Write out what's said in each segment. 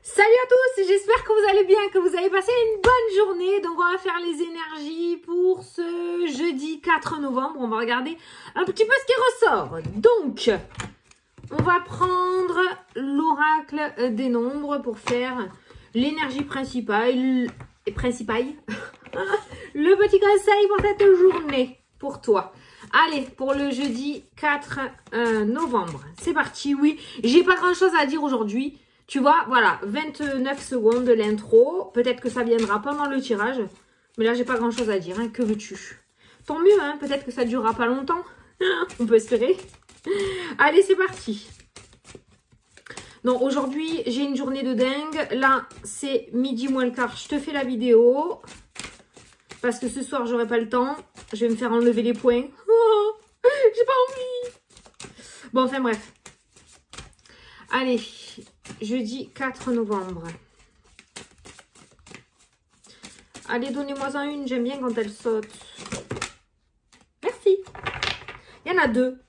Salut à tous, j'espère que vous allez bien, que vous avez passé une bonne journée. Donc on va faire les énergies pour ce jeudi 4 novembre. On va regarder un petit peu ce qui ressort. Donc, on va prendre l'oracle des nombres pour faire l'énergie principale. Le petit conseil pour cette journée, pour toi. Allez, pour le jeudi 4 novembre. C'est parti, oui. J'ai pas grand chose à dire aujourd'hui. Tu vois, voilà, 29 secondes de l'intro. Peut-être que ça viendra pendant le tirage. Mais là, j'ai pas grand-chose à dire. Hein. Que veux-tu? Tant mieux, hein. Peut-être que ça durera pas longtemps. On peut espérer. Allez, c'est parti. Donc, aujourd'hui, j'ai une journée de dingue. Là, c'est midi moins le quart. Je te fais la vidéo. Parce que ce soir, j'aurai pas le temps. Je vais me faire enlever les poings. Oh, j'ai pas envie. Bon, enfin, bref. Allez, jeudi 4 novembre. Allez, donnez-moi-en une. J'aime bien quand elle saute. Merci. Il y en a deux.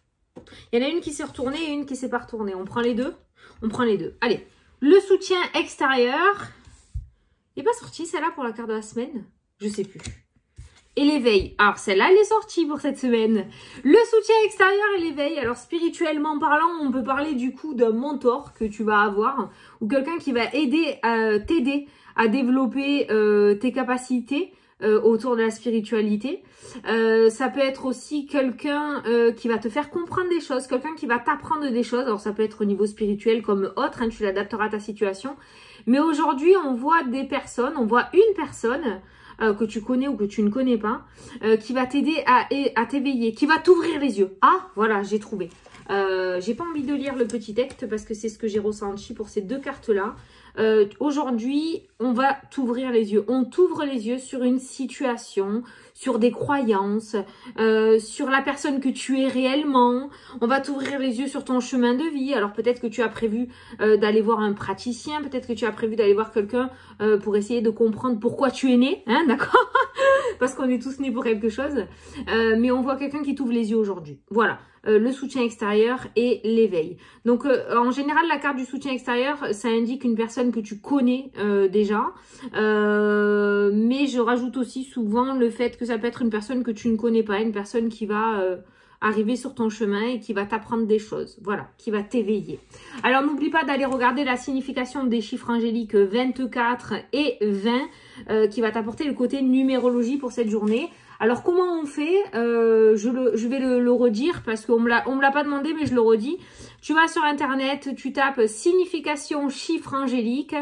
Il y en a une qui s'est retournée et une qui s'est pas retournée. On prend les deux? On prend les deux. Allez, le soutien extérieur. Il n'est pas sorti, celle-là, pour la carte de la semaine? Je sais plus. Et l'éveil. Alors, celle-là, elle est sortie pour cette semaine. Le soutien extérieur et l'éveil. Alors, spirituellement parlant, on peut parler du coup d'un mentor que tu vas avoir ou quelqu'un qui va t'aider à développer tes capacités autour de la spiritualité. Ça peut être aussi quelqu'un qui va te faire comprendre des choses, quelqu'un qui va t'apprendre des choses. Alors, ça peut être au niveau spirituel comme autre, hein, tu l'adapteras à ta situation. Mais aujourd'hui, on voit des personnes, on voit une personne que tu connais ou que tu ne connais pas, qui va t'aider à t'éveiller, qui va t'ouvrir les yeux. Ah, voilà, j'ai trouvé. J'ai pas envie de lire le petit texte parce que c'est ce que j'ai ressenti pour ces deux cartes-là. Aujourd'hui, on va t'ouvrir les yeux. On t'ouvre les yeux sur une situation, sur des croyances, sur la personne que tu es réellement. On va t'ouvrir les yeux sur ton chemin de vie. Alors peut-être que tu as prévu d'aller voir un praticien, peut-être que tu as prévu d'aller voir quelqu'un pour essayer de comprendre pourquoi tu es né, hein, d'accord? Parce qu'on est tous nés pour quelque chose. Mais on voit quelqu'un qui t'ouvre les yeux aujourd'hui. Voilà. Le soutien extérieur et l'éveil. Donc, en général, la carte du soutien extérieur, ça indique une personne que tu connais déjà. Mais je rajoute aussi souvent le fait que ça peut être une personne que tu ne connais pas, une personne qui va arriver sur ton chemin et qui va t'apprendre des choses. Voilà, qui va t'éveiller. Alors, n'oublie pas d'aller regarder la signification des chiffres angéliques 24 et 20 qui va t'apporter le côté numérologie pour cette journée. Alors, comment on fait? Je vais le redire parce qu'on me l'a pas demandé, mais je le redis. Tu vas sur Internet, tu tapes signification chiffre angélique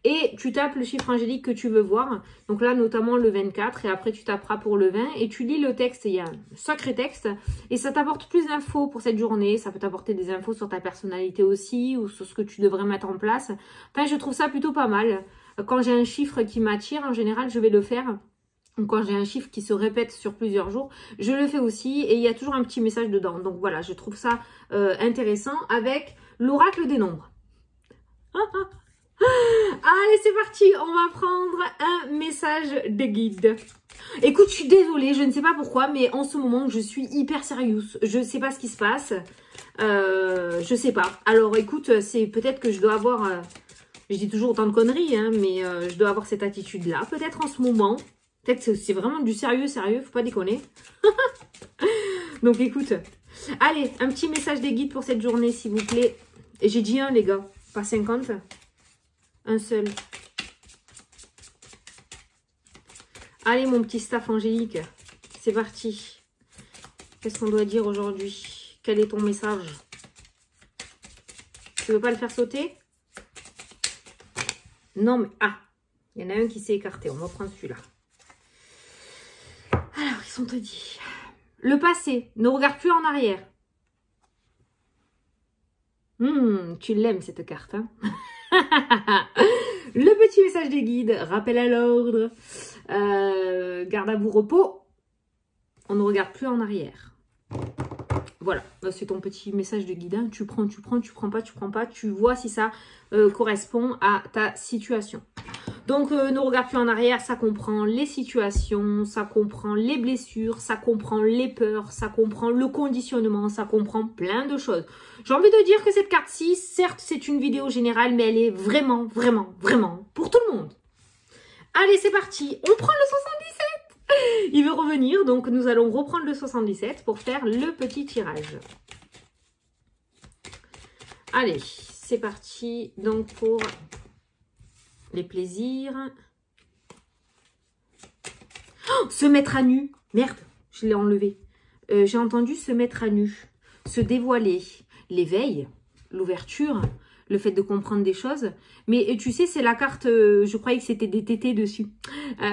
et tu tapes le chiffre angélique que tu veux voir. Donc là, notamment le 24 et après, tu taperas pour le 20 et tu lis le texte. Il y a un sacré texte et ça t'apporte plus d'infos pour cette journée. Ça peut t'apporter des infos sur ta personnalité aussi ou sur ce que tu devrais mettre en place. Enfin, je trouve ça plutôt pas mal. Quand j'ai un chiffre qui m'attire, en général, je vais le faire. Quand j'ai un chiffre qui se répète sur plusieurs jours, je le fais aussi et il y a toujours un petit message dedans. Donc voilà, je trouve ça intéressant avec l'oracle des nombres. Allez, c'est parti, on va prendre un message de guide. Écoute, je suis désolée, je ne sais pas pourquoi, mais en ce moment, je suis hyper sérieuse. Je ne sais pas ce qui se passe. Je sais pas. Alors écoute, c'est peut-être que je dois avoir... je dis toujours autant de conneries, hein, mais je dois avoir cette attitude-là. Peut-être en ce moment... Peut-être que c'est vraiment du sérieux, faut pas déconner. Donc écoute, allez, un petit message des guides pour cette journée, s'il vous plaît. Et j'ai dit un, les gars, pas 50. Un seul. Allez, mon petit staff angélique, c'est parti. Qu'est-ce qu'on doit dire aujourd'hui? Quel est ton message? Tu veux pas le faire sauter? Non, mais... Ah, il y en a un qui s'est écarté, on va prendre celui-là. Alors, ils sont te dit. Le passé, ne regarde plus en arrière. Tu l'aimes cette carte, hein? Le petit message des guides, rappel à l'ordre. Garde à vous repos. On ne regarde plus en arrière. Voilà, c'est ton petit message de guide. Hein. Tu prends, tu prends pas, tu prends pas. Tu vois si ça correspond à ta situation. Donc, ne regarde plus en arrière, ça comprend les situations, ça comprend les blessures, ça comprend les peurs, ça comprend le conditionnement, ça comprend plein de choses. J'ai envie de dire que cette carte-ci, certes, c'est une vidéo générale, mais elle est vraiment, vraiment, vraiment pour tout le monde. Allez, c'est parti, on prend le 77. Il veut revenir, donc nous allons reprendre le 77 pour faire le petit tirage. Allez, c'est parti, donc pour les plaisirs. Oh, se mettre à nu. Merde, je l'ai enlevé. J'ai entendu se mettre à nu, se dévoiler, l'éveil, l'ouverture, le fait de comprendre des choses. Mais tu sais, c'est la carte, je croyais que c'était des tétés dessus.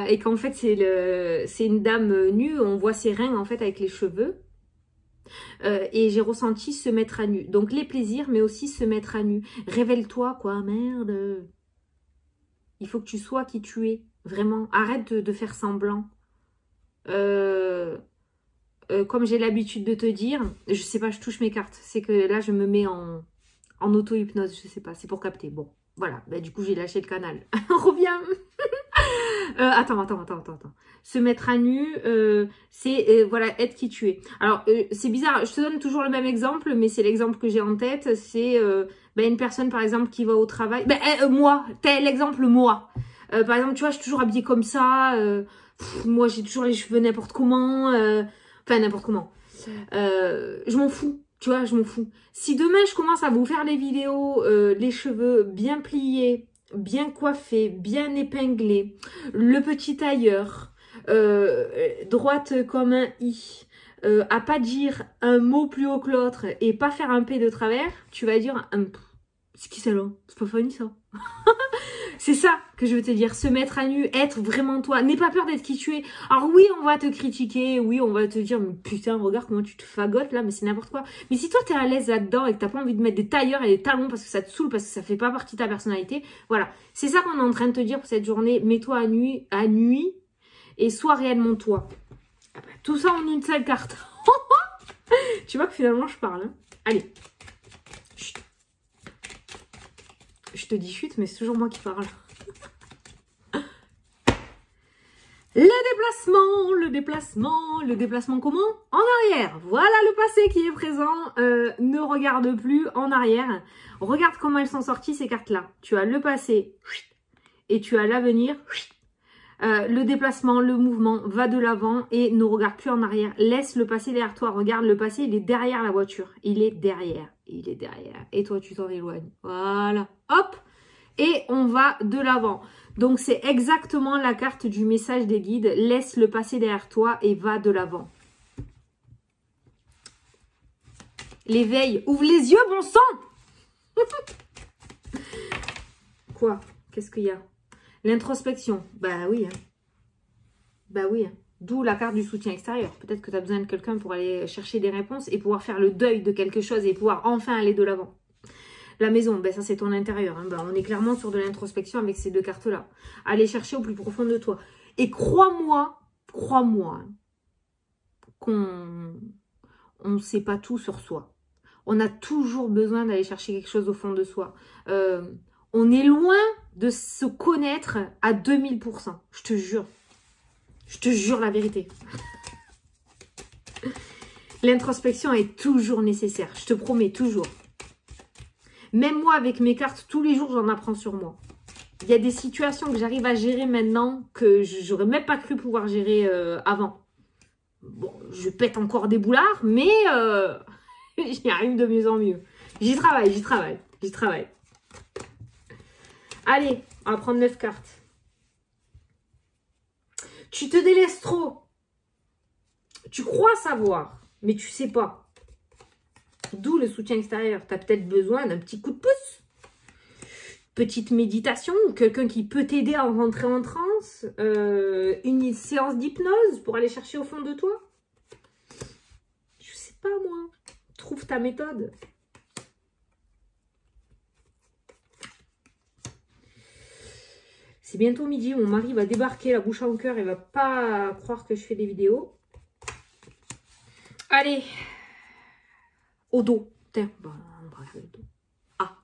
Et qu'en fait, c'est une dame nue, on voit ses reins en fait avec les cheveux. Et j'ai ressenti se mettre à nu. Donc les plaisirs, mais aussi se mettre à nu. Révèle-toi, quoi, merde. Il faut que tu sois qui tu es. Vraiment, arrête de faire semblant. Comme j'ai l'habitude de te dire, je sais pas, je touche mes cartes. C'est que là, je me mets en auto-hypnose, je sais pas, c'est pour capter. Bon, voilà, bah, du coup, j'ai lâché le canal. Reviens. Attends. Se mettre à nu, c'est voilà, être qui tu es. Alors, c'est bizarre, je te donne toujours le même exemple, mais c'est l'exemple que j'ai en tête. C'est une personne, par exemple, qui va au travail. Moi, t'es l'exemple moi. Par exemple, tu vois, je suis toujours habillée comme ça. Moi, j'ai toujours les cheveux n'importe comment. Enfin, n'importe comment. Je m'en fous. Tu vois, je m'en fous. Si demain, je commence à vous faire les vidéos, les cheveux bien pliés, bien coiffés, bien épinglés, le petit tailleur, droite comme un i, à pas dire un mot plus haut que l'autre et pas faire un P de travers, tu vas dire c'est qui ça là? C'est pas funny ça. C'est ça que je veux te dire, se mettre à nu, être vraiment toi. N'aie pas peur d'être qui tu es. Alors oui, on va te critiquer, oui, on va te dire, mais putain, regarde comment tu te fagotes là, mais c'est n'importe quoi. Mais si toi, t'es à l'aise là-dedans et que t'as pas envie de mettre des tailleurs et des talons parce que ça te saoule, parce que ça fait pas partie de ta personnalité, voilà. C'est ça qu'on est en train de te dire pour cette journée. Mets-toi à nuit et sois réellement toi. Ah bah, tout ça en une seule carte. Tu vois que finalement, je parle. Hein. Allez. Chut. Je te dis chut, mais c'est toujours moi qui parle. Le déplacement comment? En arrière. Voilà le passé qui est présent. Ne regarde plus en arrière. Regarde comment elles sont sorties ces cartes-là. Tu as le passé et tu as l'avenir. Le déplacement, le mouvement va de l'avant et ne regarde plus en arrière. Laisse le passé derrière toi. Regarde le passé, il est derrière la voiture. Il est derrière. Il est derrière. Et toi, tu t'en éloignes. Voilà. Hop. Et on va de l'avant. Donc, c'est exactement la carte du message des guides. Laisse le passé derrière toi et va de l'avant. L'éveil. Ouvre les yeux, bon sang. Quoi? Qu'est-ce qu'il y a? L'introspection. Bah oui. Hein. Bah oui. Hein. D'où la carte du soutien extérieur. Peut-être que tu as besoin de quelqu'un pour aller chercher des réponses et pouvoir faire le deuil de quelque chose et pouvoir enfin aller de l'avant. La maison, ben ça c'est ton intérieur. Hein. Ben, on est clairement sur de l'introspection avec ces deux cartes-là. Aller chercher au plus profond de toi. Et crois-moi, hein, qu'on ne sait pas tout sur soi. On a toujours besoin d'aller chercher quelque chose au fond de soi. On est loin de se connaître à 2000%. Je te jure. Je te jure la vérité. L'introspection est toujours nécessaire. Je te promets, toujours. Même moi, avec mes cartes, tous les jours, j'en apprends sur moi. Il y a des situations que j'arrive à gérer maintenant que j'aurais même pas cru pouvoir gérer avant. Bon, je pète encore des boulards, mais j'y arrive de mieux en mieux. J'y travaille. Allez, on va prendre 9 cartes. Tu te délaisses trop. Tu crois savoir, mais tu sais pas. D'où le soutien extérieur. Tu as peut-être besoin d'un petit coup de pouce. Petite méditation, quelqu'un qui peut t'aider à rentrer en transe. Une séance d'hypnose pour aller chercher au fond de toi. Je sais pas moi. Trouve ta méthode. C'est bientôt midi. Mon mari va débarquer la bouche en cœur. Il va pas croire que je fais des vidéos. Allez. Au dos. Tiens, bon, on va regarder le dos. Ah.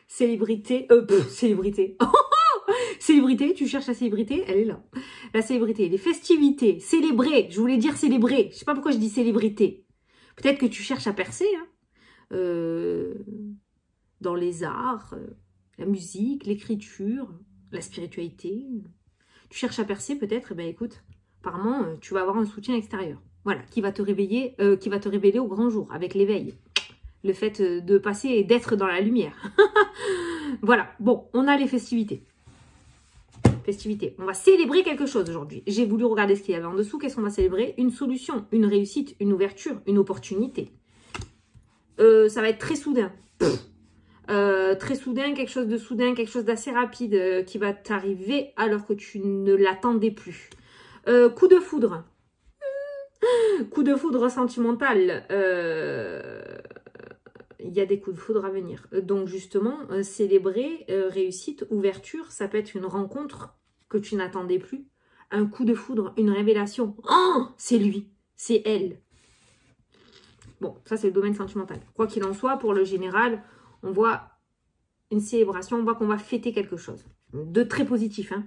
Célébrité. Célébrité. Célébrité, tu cherches la célébrité, elle est là. La célébrité, les festivités, célébrer. Je voulais dire célébrer. Je sais pas pourquoi je dis célébrité. Peut-être que tu cherches à percer, hein. Dans les arts, la musique, l'écriture, la spiritualité. Tu cherches à percer peut-être, eh ben écoute, apparemment, tu vas avoir un soutien extérieur. Voilà, qui va te réveiller, qui va te révéler au grand jour, avec l'éveil. Le fait de passer et d'être dans la lumière. Voilà, bon, on a les festivités. Festivités. On va célébrer quelque chose aujourd'hui. J'ai voulu regarder ce qu'il y avait en dessous. Qu'est-ce qu'on va célébrer? Une solution, une réussite, une ouverture, une opportunité. Ça va être très soudain. Très soudain, quelque chose de soudain, quelque chose d'assez rapide qui va t'arriver alors que tu ne l'attendais plus. Coup de foudre. Coup de foudre sentimental. Il y a des coups de foudre à venir. Donc justement, célébrer, réussite, ouverture, ça peut être une rencontre que tu n'attendais plus. Un coup de foudre, une révélation. Oh, c'est lui, c'est elle. Bon, ça c'est le domaine sentimental. Quoi qu'il en soit, pour le général, on voit une célébration, on voit qu'on va fêter quelque chose. De très positif, hein.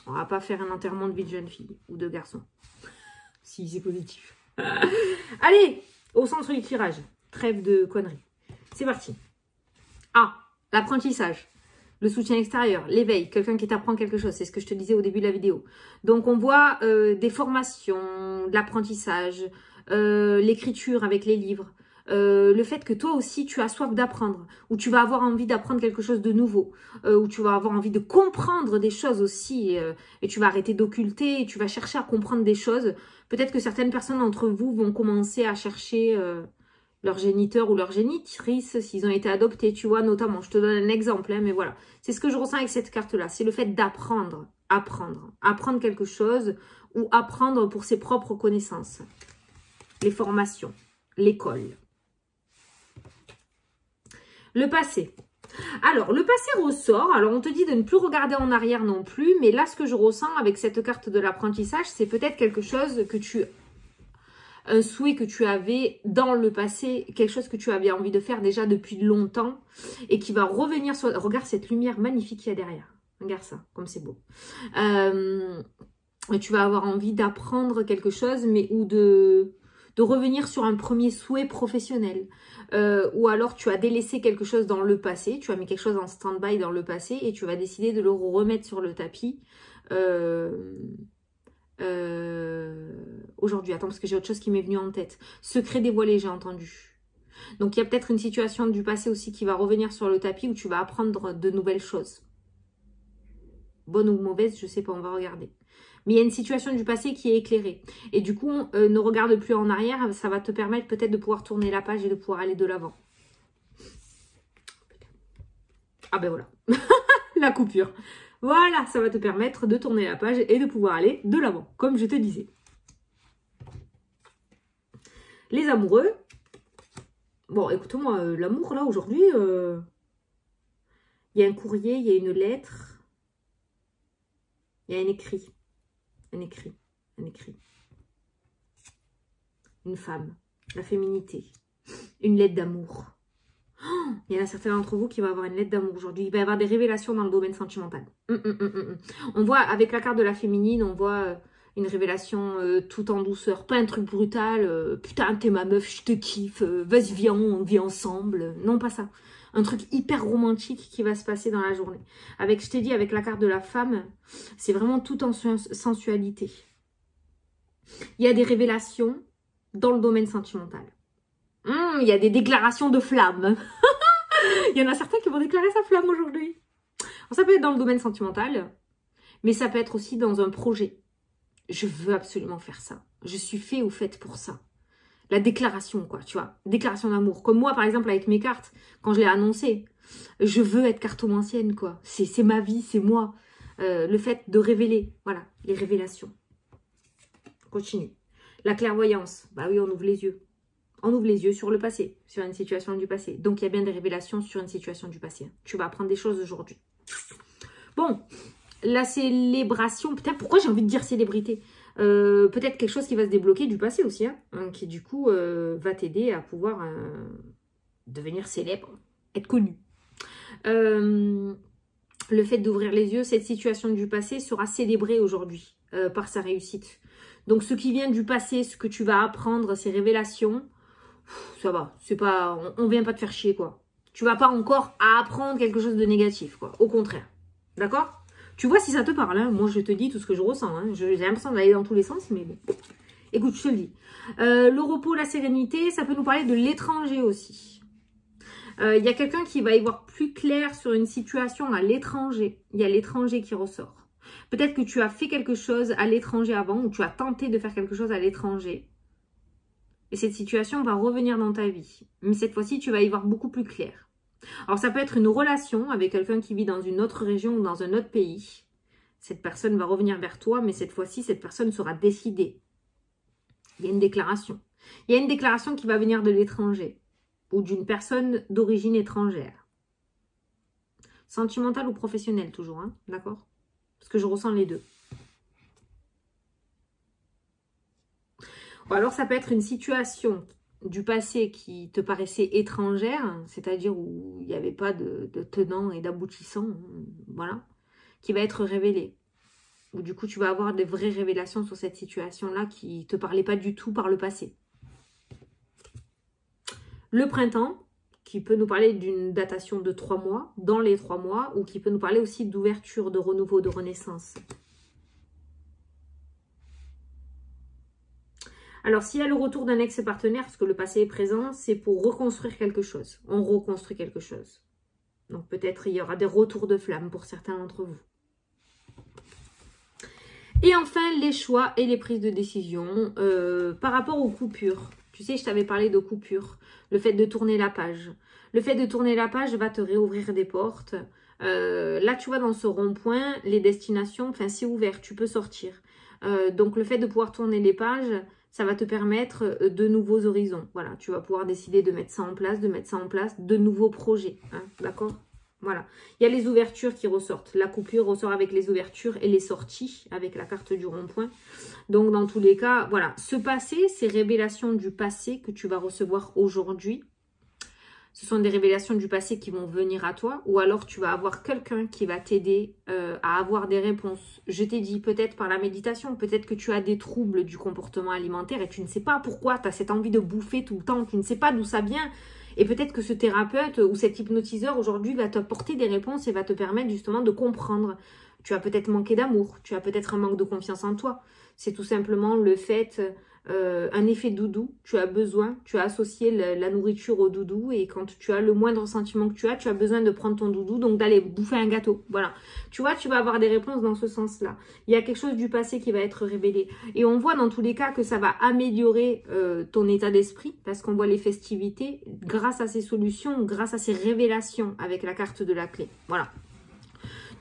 On va pas faire un enterrement de vie de jeune fille ou de garçon. Si c'est positif. Allez, au centre du tirage. Trêve de conneries. C'est parti. Ah, l'apprentissage. Le soutien extérieur, l'éveil, quelqu'un qui t'apprend quelque chose. C'est ce que je te disais au début de la vidéo. Donc, on voit des formations, de l'apprentissage, l'écriture avec les livres, le fait que toi aussi, tu as soif d'apprendre, ou tu vas avoir envie d'apprendre quelque chose de nouveau, ou tu vas avoir envie de comprendre des choses aussi, et tu vas arrêter d'occulter, et tu vas chercher à comprendre des choses. Peut-être que certaines personnes d'entre vous vont commencer à chercher leur géniteur ou leur génitrice, s'ils ont été adoptés, tu vois, notamment. Je te donne un exemple, hein, mais voilà. C'est ce que je ressens avec cette carte-là. C'est le fait d'apprendre, apprendre quelque chose, ou apprendre pour ses propres connaissances. Les formations, l'école. Le passé. Alors, le passé ressort. Alors, on te dit de ne plus regarder en arrière non plus. Mais là, ce que je ressens avec cette carte de l'apprentissage, c'est peut-être quelque chose que tu... Un souhait que tu avais dans le passé. Quelque chose que tu avais envie de faire déjà depuis longtemps. Et qui va revenir sur... Regarde cette lumière magnifique qu'il y a derrière. Regarde ça, comme c'est beau. Et tu vas avoir envie d'apprendre quelque chose, mais ou de revenir sur un premier souhait professionnel. Ou alors tu as délaissé quelque chose dans le passé, tu as mis quelque chose en stand-by dans le passé et tu vas décider de le remettre sur le tapis aujourd'hui. Attends, parce que j'ai autre chose qui m'est venu en tête. Secret dévoilé, j'ai entendu. Donc il y a peut-être une situation du passé aussi qui va revenir sur le tapis où tu vas apprendre de nouvelles choses. Bonne ou mauvaise, je sais pas, on va regarder. Mais il y a une situation du passé qui est éclairée. Et du coup, ne regarde plus en arrière. Ça va te permettre peut-être de pouvoir tourner la page et de pouvoir aller de l'avant. Ah ben voilà. La coupure. Voilà, ça va te permettre de tourner la page et de pouvoir aller de l'avant, comme je te disais. Les amoureux. Bon, écoute-moi, l'amour, là, aujourd'hui, il y a un courrier, il y a une lettre. Il y a un écrit. Un écrit. Une femme. La féminité. Une lettre d'amour. Oh, il y en a certains d'entre vous qui vont avoir une lettre d'amour aujourd'hui. Il va y avoir des révélations dans le domaine sentimental. On voit, avec la carte de la féminine, on voit une révélation tout en douceur. Pas un truc brutal. Putain, t'es ma meuf, je te kiffe. Vas-y, viens, on vit ensemble. Non, pas ça. Un truc hyper romantique qui va se passer dans la journée. Avec, je t'ai dit, avec la carte de la femme, c'est vraiment tout en sensualité. Il y a des révélations dans le domaine sentimental. Il y a des déclarations de flamme. Il y en a certains qui vont déclarer sa flamme aujourd'hui. Ça peut être dans le domaine sentimental, mais ça peut être aussi dans un projet. Je veux absolument faire ça. Je suis fait ou faite pour ça. La déclaration, quoi, tu vois. Déclaration d'amour. Comme moi, par exemple, avec mes cartes, quand je l'ai annoncé, je veux être cartomancienne, quoi. C'est ma vie, c'est moi. Le fait de révéler, voilà, les révélations. Continue. La clairvoyance. Bah oui, on ouvre les yeux. On ouvre les yeux sur le passé, sur une situation du passé. Donc, il y a bien des révélations sur une situation du passé. Tu vas apprendre des choses aujourd'hui. Bon, la célébration. Putain, pourquoi j'ai envie de dire célébrité? Peut-être quelque chose qui va se débloquer du passé aussi, hein, qui du coup va t'aider à pouvoir devenir célèbre, être connu. le fait d'ouvrir les yeux, cette situation du passé sera célébrée aujourd'hui par sa réussite. Donc ce qui vient du passé, ce que tu vas apprendre, ces révélations, ça va, c'est pas, on vient pas te faire chier quoi. Tu vas pas encore apprendre quelque chose de négatif quoi, au contraire. D'accord? Tu vois si ça te parle, hein. Moi je te dis tout ce que je ressens, hein. J'ai l'impression d'aller dans tous les sens, mais bon. Écoute, je te le dis. Le repos, la sérénité, ça peut nous parler de l'étranger aussi. Il y a quelqu'un qui va y voir plus clair sur une situation à l'étranger. Il y a l'étranger qui ressort. Peut-être que tu as fait quelque chose à l'étranger avant, ou tu as tenté de faire quelque chose à l'étranger. Et cette situation va revenir dans ta vie. Mais cette fois-ci, tu vas y voir beaucoup plus clair. Alors, ça peut être une relation avec quelqu'un qui vit dans une autre région ou dans un autre pays. Cette personne va revenir vers toi, mais cette fois-ci, cette personne sera décidée. Il y a une déclaration. Il y a une déclaration qui va venir de l'étranger ou d'une personne d'origine étrangère. Sentimentale ou professionnelle toujours, hein, d'accord? Parce que je ressens les deux. Ou alors ça peut être une situation du passé qui te paraissait étrangère, c'est-à-dire où il n'y avait pas de tenant et d'aboutissant, voilà, qui va être révélée. Ou du coup tu vas avoir des vraies révélations sur cette situation-là qui ne te parlaient pas du tout par le passé. Le printemps, qui peut nous parler d'une datation de 3 mois, dans les 3 mois, ou qui peut nous parler aussi d'ouverture, de renouveau, de renaissance. Alors, s'il y a le retour d'un ex-partenaire, parce que le passé est présent, c'est pour reconstruire quelque chose. On reconstruit quelque chose. Donc, peut-être il y aura des retours de flamme pour certains d'entre vous. Et enfin, les choix et les prises de décision par rapport aux coupures. Tu sais, je t'avais parlé de coupures. Le fait de tourner la page. Le fait de tourner la page va te réouvrir des portes. Là, tu vois, dans ce rond-point, les destinations, enfin, c'est ouvert, tu peux sortir. Donc, le fait de pouvoir tourner les pages, ça va te permettre de nouveaux horizons. Voilà, tu vas pouvoir décider de mettre ça en place, de nouveaux projets. Hein, d'accord? Voilà. Il y a les ouvertures qui ressortent. La coupure ressort avec les ouvertures et les sorties avec la carte du rond-point. Donc, dans tous les cas, voilà. Ce passé, ces révélations du passé que tu vas recevoir aujourd'hui, ce sont des révélations du passé qui vont venir à toi, ou alors tu vas avoir quelqu'un qui va t'aider à avoir des réponses. Je t'ai dit peut-être par la méditation, peut-être que tu as des troubles du comportement alimentaire et tu ne sais pas pourquoi, tu as cette envie de bouffer tout le temps, tu ne sais pas d'où ça vient. Et peut-être que ce thérapeute ou cet hypnotiseur aujourd'hui va t'apporter des réponses et va te permettre justement de comprendre. Tu as peut-être manqué d'amour, tu as peut-être un manque de confiance en toi. C'est tout simplement le fait... un effet doudou, tu as besoin, tu as associé la nourriture au doudou et quand tu as le moindre sentiment que tu as besoin de prendre ton doudou, donc d'aller bouffer un gâteau, voilà. Tu vois, tu vas avoir des réponses dans ce sens-là. Il y a quelque chose du passé qui va être révélé et on voit dans tous les cas que ça va améliorer ton état d'esprit parce qu'on voit les festivités grâce à ces solutions, grâce à ces révélations avec la carte de la clé, voilà.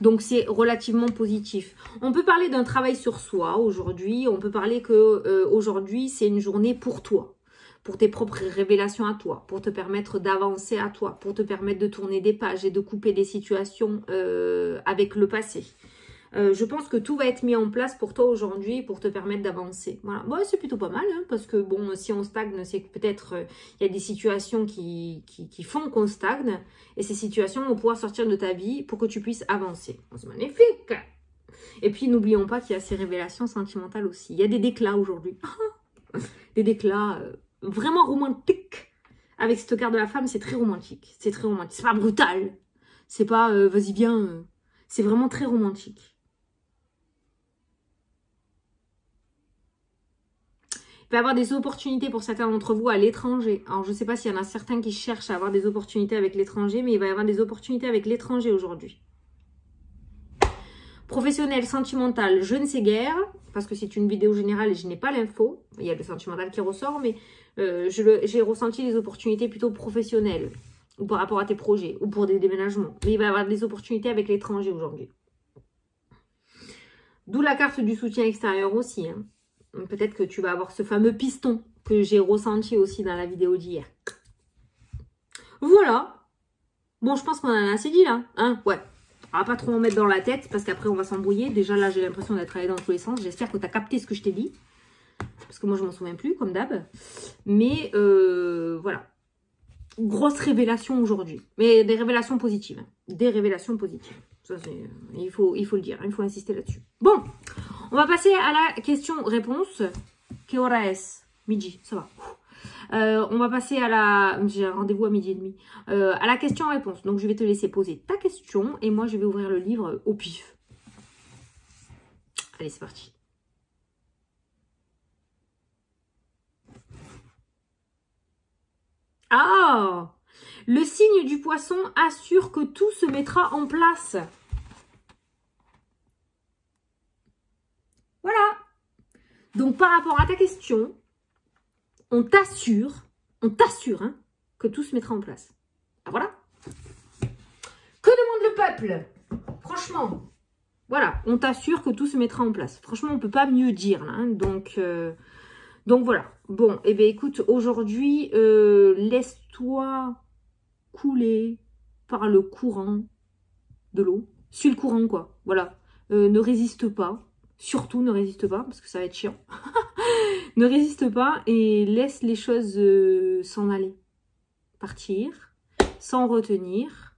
Donc, c'est relativement positif. On peut parler d'un travail sur soi aujourd'hui. On peut parler que aujourd'hui, c'est une journée pour toi, pour tes propres révélations à toi, pour te permettre d'avancer à toi, pour te permettre de tourner des pages et de couper des situations avec le passé. Je pense que tout va être mis en place pour toi aujourd'hui pour te permettre d'avancer. Voilà. Bon, c'est plutôt pas mal, hein, parce que bon, si on stagne, c'est que peut-être il y a des situations qui font qu'on stagne. Et ces situations vont pouvoir sortir de ta vie pour que tu puisses avancer. C'est magnifique. Et puis, n'oublions pas qu'il y a ces révélations sentimentales aussi. Il y a des déclats aujourd'hui. Des déclats vraiment romantiques. Avec cette carte de la femme, c'est très romantique. C'est très romantique. C'est pas brutal. C'est pas vas-y, viens. C'est vraiment très romantique. Il peut y avoir des opportunités pour certains d'entre vous à l'étranger. Alors, je ne sais pas s'il y en a certains qui cherchent à avoir des opportunités avec l'étranger, mais il va y avoir des opportunités avec l'étranger aujourd'hui. Professionnel, sentimental, je ne sais guère, parce que c'est une vidéo générale et je n'ai pas l'info. Il y a le sentimental qui ressort, mais j'ai ressenti les opportunités plutôt professionnelles, ou par rapport à tes projets, ou pour des déménagements. Mais il va y avoir des opportunités avec l'étranger aujourd'hui. D'où la carte du soutien extérieur aussi, hein. Peut-être que tu vas avoir ce fameux piston que j'ai ressenti aussi dans la vidéo d'hier. Voilà. Bon, je pense qu'on en a assez dit là. Hein, ouais. On va pas trop en mettre dans la tête parce qu'après on va s'embrouiller. Déjà là, j'ai l'impression d'être allée dans tous les sens. J'espère que tu as capté ce que je t'ai dit. Parce que moi, je m'en souviens plus, comme d'hab. Mais voilà. grosse révélation aujourd'hui. Mais des révélations positives. Des révélations positives. Ça, il faut le dire. Il faut insister là-dessus. Bon, on va passer à la question-réponse. Que hora es? Midi, ça va. On va passer à la... J'ai un rendez-vous à 12h30. À la question-réponse. Donc, je vais te laisser poser ta question. Et moi, je vais ouvrir le livre au pif. Allez, c'est parti. Ah! Le signe du poisson assure que tout se mettra en place. Voilà. Donc, par rapport à ta question, on t'assure, hein, que tout se mettra en place. Ah, voilà. Que demande le peuple? Franchement, voilà, on t'assure que tout se mettra en place. Franchement, on ne peut pas mieux dire, là, hein, donc voilà. Bon, eh bien, écoute, aujourd'hui, laisse-toi couler par le courant de l'eau. Suis le courant, quoi. Voilà. Ne résiste pas. Surtout, ne résiste pas, parce que ça va être chiant. Ne résiste pas et laisse les choses s'en aller. Partir, sans retenir.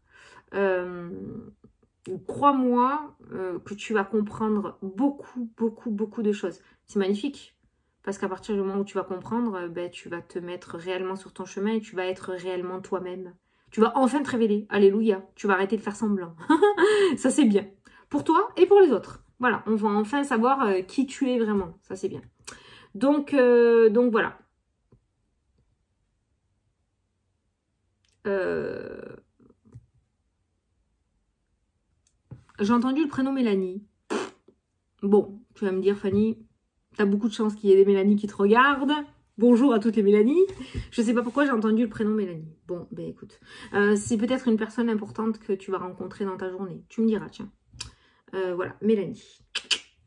Crois-moi que tu vas comprendre beaucoup de choses. C'est magnifique. Parce qu'à partir du moment où tu vas comprendre, ben, tu vas te mettre réellement sur ton chemin et tu vas être réellement toi-même. Tu vas enfin te révéler. Alléluia. Tu vas arrêter de faire semblant. Ça, c'est bien. Pour toi et pour les autres. Voilà. On va enfin savoir qui tu es vraiment. Ça, c'est bien. Donc voilà. J'ai entendu le prénom Mélanie. Bon, tu vas me dire, Fanny, t'as beaucoup de chance qu'il y ait des Mélanie qui te regardent. Bonjour à toutes les Mélanie. Je sais pas pourquoi j'ai entendu le prénom Mélanie. Bon, ben écoute. C'est peut-être une personne importante que tu vas rencontrer dans ta journée. Tu me diras, tiens. Voilà, Mélanie.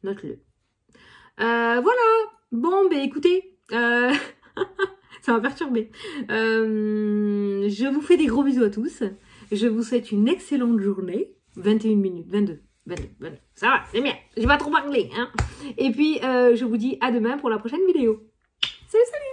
Note-le. Voilà. Bon, ben écoutez. Ça m'a perturbé. Je vous fais des gros bisous à tous. Je vous souhaite une excellente journée. 21 minutes, 22. Ça va, c'est bien. J'ai pas trop parlé. Hein. Et puis, je vous dis à demain pour la prochaine vidéo. Salut, salut!